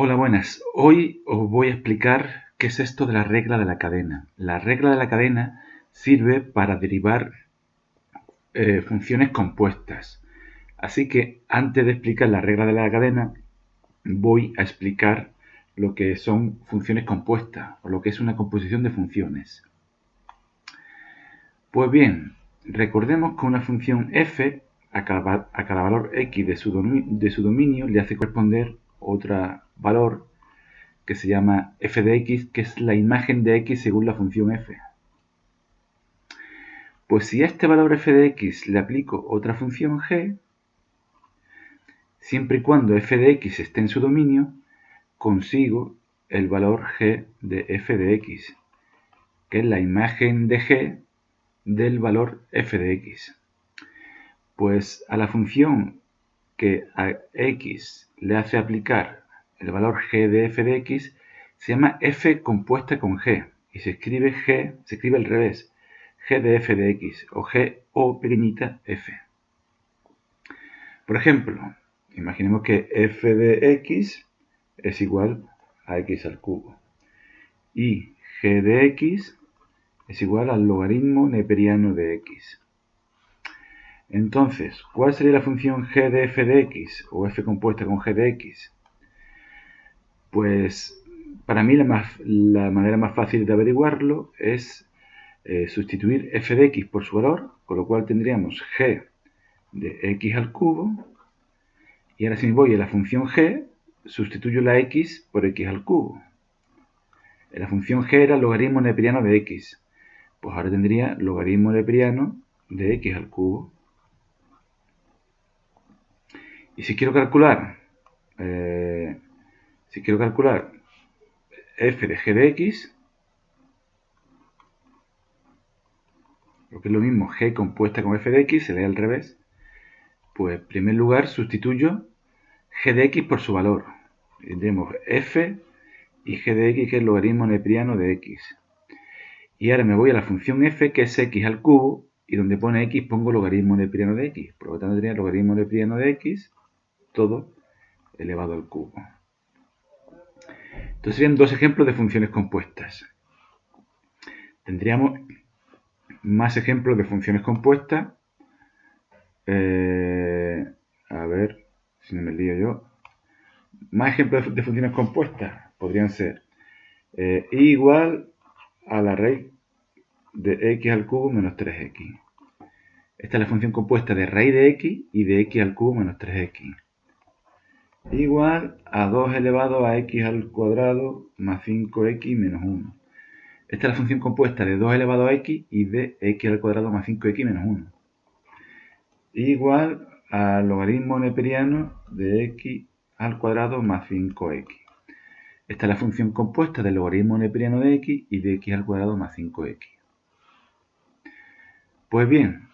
Hola, buenas. Hoy os voy a explicar qué es esto de la regla de la cadena. La regla de la cadena sirve para derivar funciones compuestas. Así que antes de explicar la regla de la cadena, voy a explicar lo que son funciones compuestas o lo que es una composición de funciones. Pues bien, recordemos que una función f a cada valor x de su dominio le hace corresponder otro valor que se llama f de x, que es la imagen de x según la función f. Pues si a este valor f de x le aplico otra función g, siempre y cuando f de x esté en su dominio, consigo el valor g de f de x, que es la imagen de g del valor f de x. Pues a la función que a x le hace aplicar el valor g de f de x se llama f compuesta con g y se escribe al revés, g de f de x o g o pequeñita f. Por ejemplo, imaginemos que f de x es igual a x al cubo y g de x es igual al logaritmo neperiano de x. Entonces, ¿cuál sería la función g de f de x o f compuesta con g de x? Pues para mí la manera más fácil de averiguarlo es sustituir f de x por su valor, con lo cual tendríamos g de x al cubo. Y ahora si me voy a la función g, sustituyo la x por x al cubo. La función g era el logaritmo neperiano de x. Pues ahora tendría logaritmo neperiano de x al cubo. Y si quiero calcular f de g de x, lo que es lo mismo g compuesta con f de x, se lee al revés, pues en primer lugar sustituyo g de x por su valor. Tendremos f y g de x, que es el logaritmo neperiano de x. Y ahora me voy a la función f, que es x al cubo, y donde pone x pongo logaritmo neperiano de x. Por lo tanto tendría logaritmo neperiano de x, todo elevado al cubo. Entonces serían dos ejemplos de funciones compuestas. Tendríamos más ejemplos de funciones compuestas. A ver si no me lío yo. Más ejemplos de funciones compuestas podrían ser y igual a la raíz de x al cubo menos 3x. Esta es la función compuesta de raíz de x y de x al cubo menos 3x. Igual a 2 elevado a x al cuadrado más 5x menos 1. Esta es la función compuesta de 2 elevado a x y de x al cuadrado más 5x menos 1. Igual al logaritmo neperiano de x al cuadrado más 5x. Esta es la función compuesta del logaritmo neperiano de x y de x al cuadrado más 5x. Pues bien,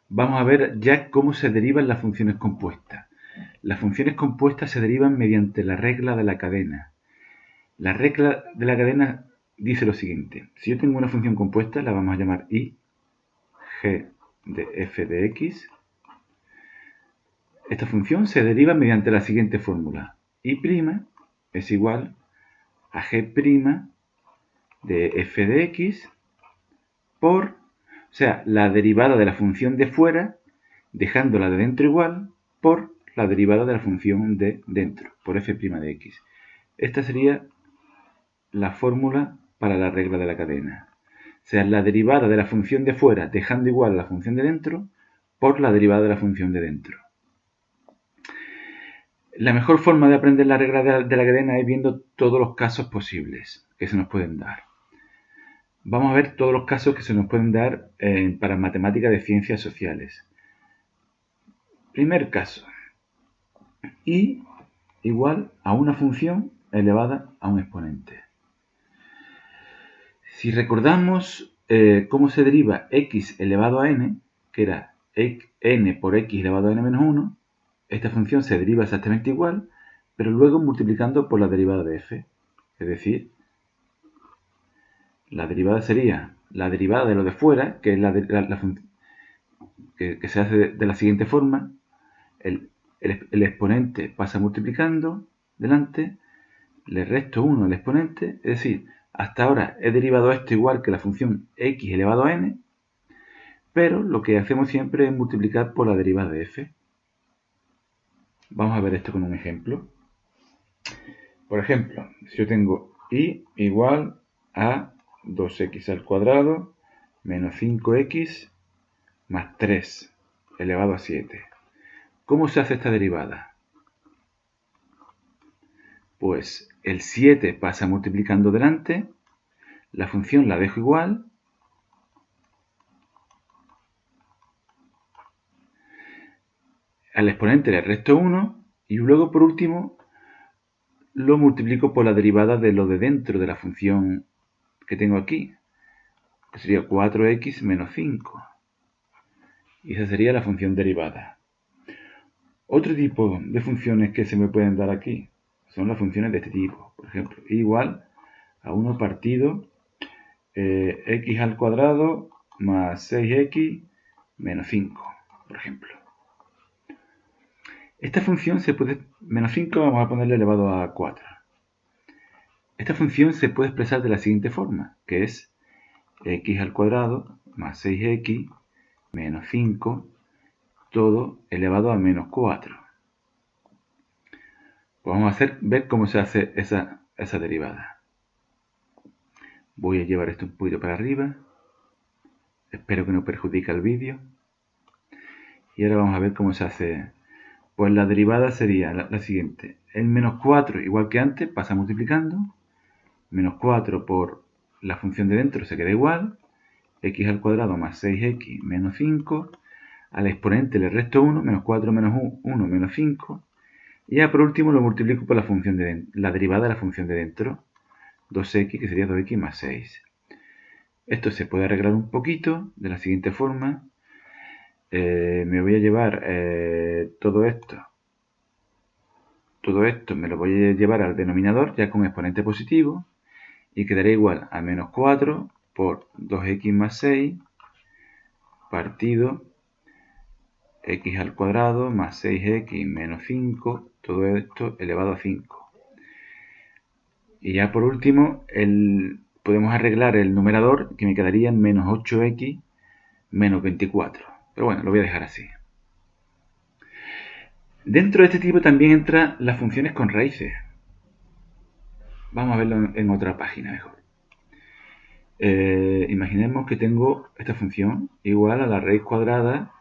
vamos a ver ya cómo se derivan las funciones compuestas. Las funciones compuestas se derivan mediante la regla de la cadena. La regla de la cadena dice lo siguiente. Si yo tengo una función compuesta, la vamos a llamar i, g de f de x. Esta función se deriva mediante la siguiente fórmula. I' es igual a g' de f de x por, o sea, la derivada de la función de fuera, dejando la de dentro igual, por la derivada de la función de dentro, por f' de x. Esta sería la fórmula para la regla de la cadena. O sea, la derivada de la función de fuera, dejando igual la función de dentro, por la derivada de la función de dentro. La mejor forma de aprender la regla de la cadena es viendo todos los casos posibles que se nos pueden dar. Vamos a ver todos los casos que se nos pueden dar para matemáticas de ciencias sociales. Primer caso. I igual a una función elevada a un exponente. Si recordamos cómo se deriva x elevado a n, que era n por x elevado a n menos 1, esta función se deriva exactamente igual, pero luego multiplicando por la derivada de f. Es decir, la derivada sería la derivada de lo de fuera, que es que se hace de la siguiente forma. El exponente pasa multiplicando delante, le resto 1 al exponente, es decir, hasta ahora he derivado esto igual que la función x elevado a n, pero lo que hacemos siempre es multiplicar por la derivada de f. Vamos a ver esto con un ejemplo. Por ejemplo, si yo tengo y igual a 2x al cuadrado menos 5x más 3 elevado a 7. ¿Cómo se hace esta derivada? Pues el 7 pasa multiplicando delante, la función la dejo igual, al exponente le resto 1 y luego por último lo multiplico por la derivada de lo de dentro de la función que tengo aquí, que sería 4x menos 5. Y esa sería la función derivada. Otro tipo de funciones que se me pueden dar aquí son las funciones de este tipo. Por ejemplo, igual a 1 partido x al cuadrado más 6x menos 5, por ejemplo. Esta función se puede, menos 5 vamos a ponerle elevado a 4. Esta función se puede expresar de la siguiente forma, que es x al cuadrado más 6x menos 5, todo elevado a menos 4. Pues vamos a ver cómo se hace esa derivada. Voy a llevar esto un poquito para arriba. Espero que no perjudique el vídeo. Y ahora vamos a ver cómo se hace. Pues la derivada sería la siguiente. El menos 4, igual que antes, pasa multiplicando. Menos 4 por la función de dentro se queda igual. X al cuadrado más 6x menos 5. Al exponente le resto 1, menos 4 menos 1 menos 5. Y ya por último lo multiplico por la derivada de la función de dentro. 2x, que sería 2x más 6. Esto se puede arreglar un poquito de la siguiente forma. Me voy a llevar todo esto me lo voy a llevar al denominador ya con exponente positivo y quedará igual a menos 4 por 2x más 6 partido x al cuadrado más 6x menos 5, todo esto elevado a 5. Y ya por último podemos arreglar el numerador, que me quedaría en menos 8x menos 24. Pero bueno, lo voy a dejar así. Dentro de este tipo también entran las funciones con raíces. Vamos a verlo en otra página mejor. Imaginemos que tengo esta función igual a la raíz cuadrada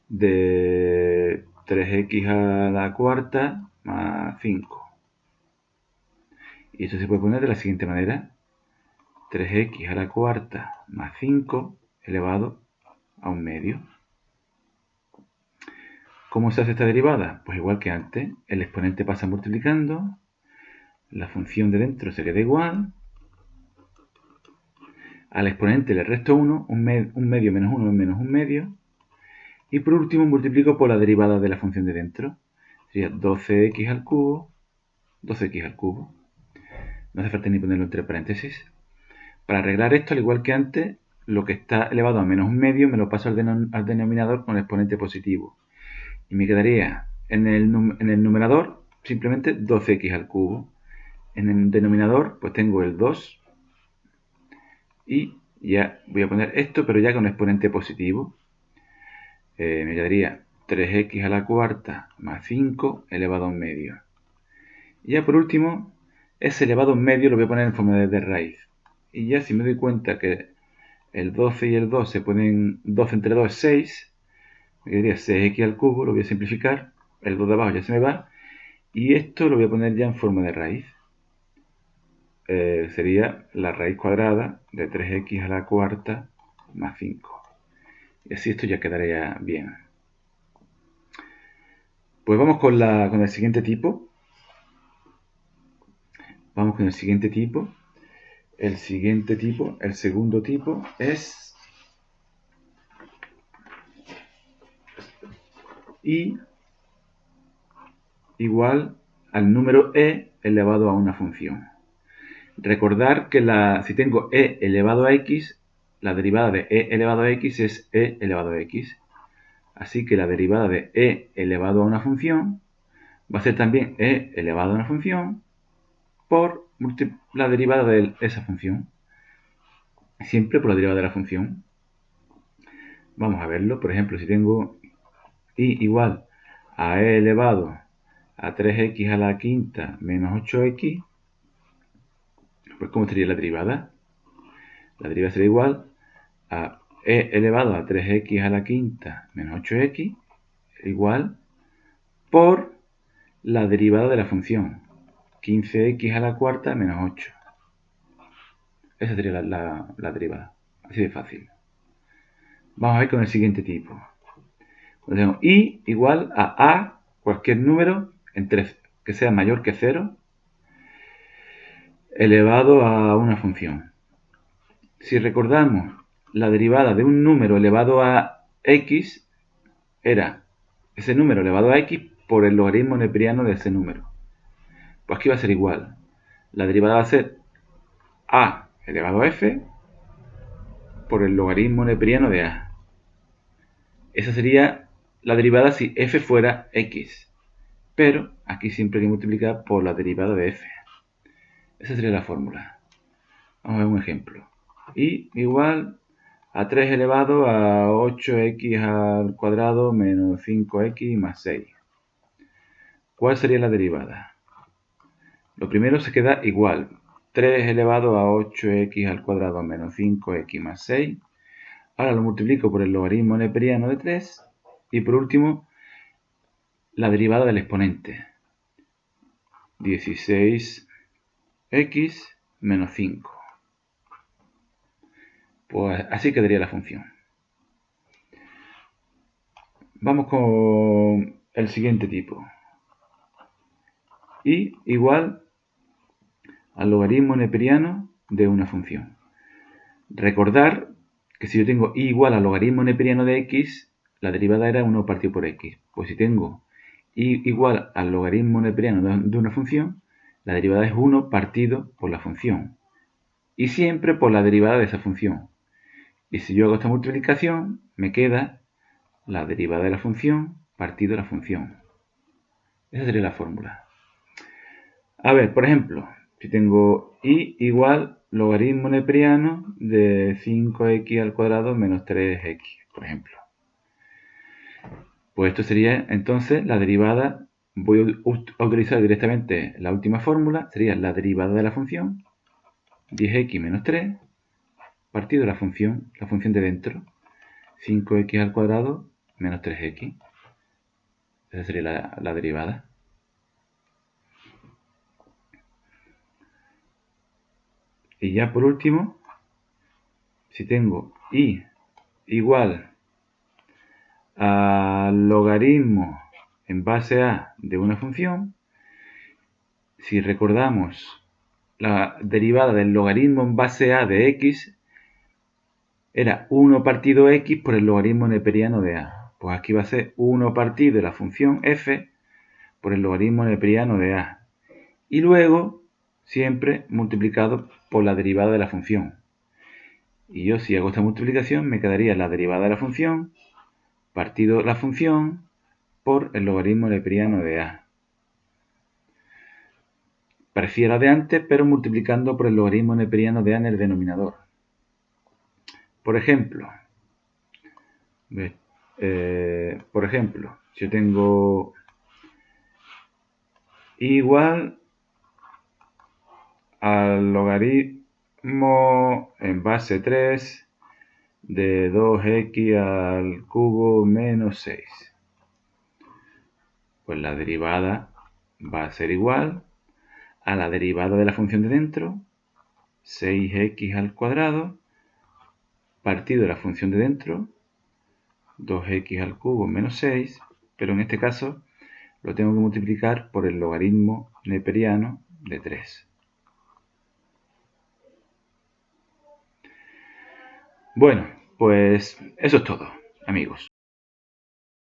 de 3x a la cuarta más 5. Y esto se puede poner de la siguiente manera. 3x a la cuarta más 5 elevado a un medio. ¿Cómo se hace esta derivada? Pues igual que antes, el exponente pasa multiplicando, la función de dentro se queda igual, al exponente le resto 1, un medio menos 1 es menos un medio, y por último multiplico por la derivada de la función de dentro. Sería 12x al cubo, 12x al cubo. No hace falta ni ponerlo entre paréntesis. Para arreglar esto, al igual que antes, lo que está elevado a menos un medio me lo paso al denominador con el exponente positivo. Y me quedaría en el numerador simplemente 12x al cubo. En el denominador pues tengo el 2 y ya voy a poner esto, pero ya con exponente positivo. Me quedaría 3x a la cuarta más 5 elevado a un medio. Y ya por último, ese elevado a un medio lo voy a poner en forma de raíz. Y ya si me doy cuenta que el 12 y el 2 se pueden, 12 entre 2 es 6, me quedaría 6x al cubo, lo voy a simplificar, el 2 de abajo ya se me va, y esto lo voy a poner ya en forma de raíz. Sería la raíz cuadrada de 3x a la cuarta más 5. Y así esto ya quedaría bien. Pues vamos con el siguiente tipo. Vamos con el siguiente tipo. El segundo tipo es y igual al número e elevado a una función. Recordar que si tengo e elevado a x, la derivada de e elevado a x es e elevado a x. Así que la derivada de e elevado a una función va a ser también e elevado a una función por la derivada de esa función. Siempre por la derivada de la función. Vamos a verlo. Por ejemplo, si tengo y igual a e elevado a 3x a la quinta menos 8x, pues ¿cómo sería la derivada? La derivada sería igual a e elevado a 3x a la quinta menos 8x igual por la derivada de la función 15x a la cuarta menos 8. Esa sería la derivada. Así de fácil. Vamos a ver con el siguiente tipo. Tenemos y igual a cualquier número que sea mayor que 0 elevado a una función. Si recordamos, la derivada de un número elevado a x era ese número elevado a x por el logaritmo neperiano de ese número. Pues aquí va a ser igual. La derivada va a ser a elevado a f por el logaritmo neperiano de a. Esa sería la derivada si f fuera x. Pero aquí siempre hay que multiplicar por la derivada de f. Esa sería la fórmula. Vamos a ver un ejemplo. Y igual a 3 elevado a 8x al cuadrado menos 5x más 6. ¿Cuál sería la derivada? Lo primero se queda igual. 3 elevado a 8x al cuadrado menos 5x más 6. Ahora lo multiplico por el logaritmo neperiano de 3. Y por último, la derivada del exponente. 16x menos 5. Pues así quedaría la función. Vamos con el siguiente tipo. Y igual al logaritmo neperiano de una función. Recordar que si yo tengo y igual al logaritmo neperiano de x, la derivada era 1 partido por x. Pues si tengo y igual al logaritmo neperiano de una función, la derivada es 1 partido por la función. Y siempre por la derivada de esa función. Y si yo hago esta multiplicación, me queda la derivada de la función partido la función. Esa sería la fórmula. A ver, por ejemplo, si tengo y igual logaritmo neperiano de 5x al cuadrado menos 3x, por ejemplo. Pues esto sería entonces la derivada. Voy a utilizar directamente la última fórmula. Sería la derivada de la función 10x menos 3 partido la función de dentro, 5x al cuadrado menos 3x. Esa sería la derivada. Y ya por último, si tengo y igual al logaritmo en base a de una función, si recordamos la derivada del logaritmo en base a de x era 1 partido x por el logaritmo neperiano de a. Pues aquí va a ser 1 partido de la función f por el logaritmo neperiano de a. Y luego, siempre multiplicado por la derivada de la función. Y yo si hago esta multiplicación me quedaría la derivada de la función partido la función por el logaritmo neperiano de a. Parecía la de antes, pero multiplicando por el logaritmo neperiano de a en el denominador. Por ejemplo, si yo tengo igual al logaritmo en base 3 de 2x al cubo menos 6. Pues la derivada va a ser igual a la derivada de la función de dentro, 6x al cuadrado, partido de la función de dentro, 2x al cubo menos 6, pero en este caso lo tengo que multiplicar por el logaritmo neperiano de 3. Bueno, pues eso es todo, amigos.